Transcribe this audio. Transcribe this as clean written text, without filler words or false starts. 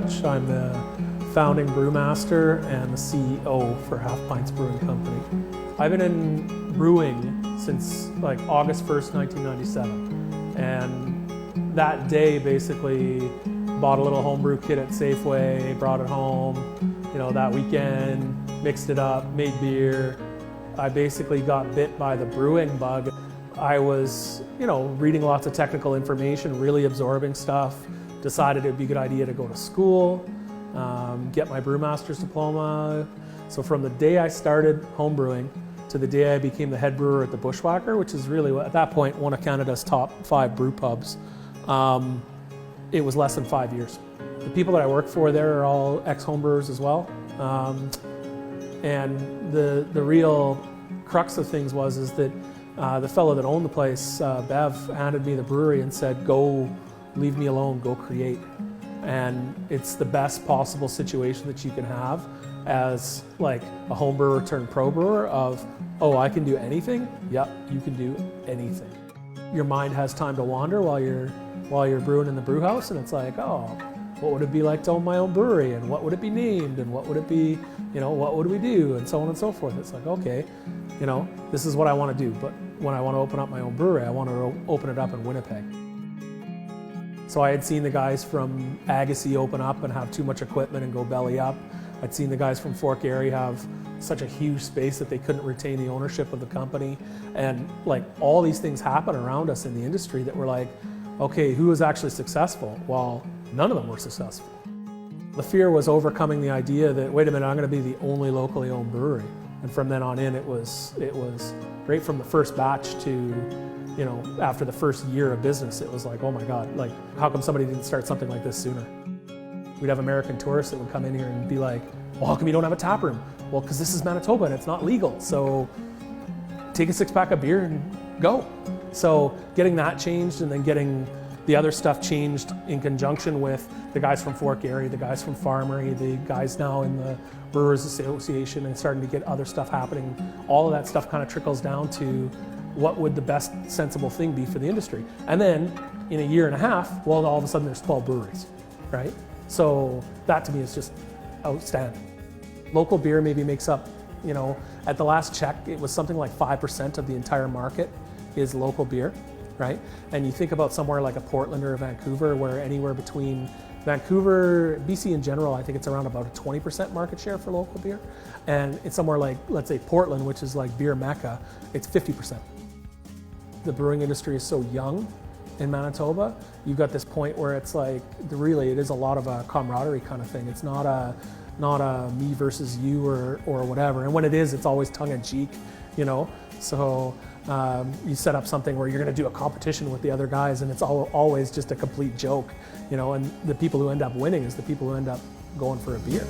Judge. I'm the founding brewmaster and the CEO for Half Pints Brewing Company. I've been in brewing since like August 1st, 1997. And that day basically bought a little homebrew kit at Safeway, brought it home, that weekend, mixed it up, made beer. I basically got bit by the brewing bug. I was, reading lots of technical information, really absorbing stuff, decided it'd be a good idea to go to school, get my brewmaster's diploma. So from the day I started homebrewing to the day I became the head brewer at the Bushwhacker, which is really, at that point, one of Canada's top 5 brew pubs, it was less than 5 years. The people that I work for there are all ex-homebrewers as well. And the real crux of things is that the fellow that owned the place, Bev, handed me the brewery and said, go, leave me alone, go create. And it's the best possible situation that you can have as like a home brewer turned pro brewer of, oh, I can do anything? Yep, you can do anything. Your mind has time to wander while you're brewing in the brew house, and it's like, oh, what would it be like to own my own brewery, and what would it be named, and what would it be, what would we do, and so on and so forth. It's like, okay, this is what I want to do, but when I want to open up my own brewery, I want to open it up in Winnipeg. So I had seen the guys from Agassiz open up and have too much equipment and go belly up. I'd seen the guys from Fort Garry have such a huge space that they couldn't retain the ownership of the company. And like all these things happen around us in the industry that we're like, okay, who was actually successful? Well, none of them were successful. The fear was overcoming the idea that, wait a minute, I'm going to be the only locally owned brewery. And from then on in, it was right from the first batch to, after the first year of business, it was like, oh my God, like how come somebody didn't start something like this sooner? We'd have American tourists that would come in here and be like, well, how come you don't have a tap room? Well, because this is Manitoba and it's not legal. So take a 6-pack of beer and go. So getting that changed and then getting the other stuff changed in conjunction with the guys from Fort Garry, the guys from Farmery, the guys now in the Brewers Association, and starting to get other stuff happening. All of that stuff kind of trickles down to what would the best sensible thing be for the industry. And then in a year and a half, well, all of a sudden there's 12 breweries, right? So that to me is just outstanding. Local beer maybe makes up, at the last check, it was something like 5% of the entire market is local beer, right? And you think about somewhere like a Portland or a Vancouver, where anywhere between Vancouver, BC in general, I think it's around about a 20% market share for local beer. And it's somewhere like, let's say Portland, which is like beer mecca, it's 50%. The brewing industry is so young in Manitoba. You've got this point where it's like, really, it is a lot of a camaraderie kind of thing. It's not a me versus you or whatever. And when it is, it's always tongue in cheek, So you set up something where you're going to do a competition with the other guys, and it's always just a complete joke, and the people who end up winning is the people who end up going for a beer.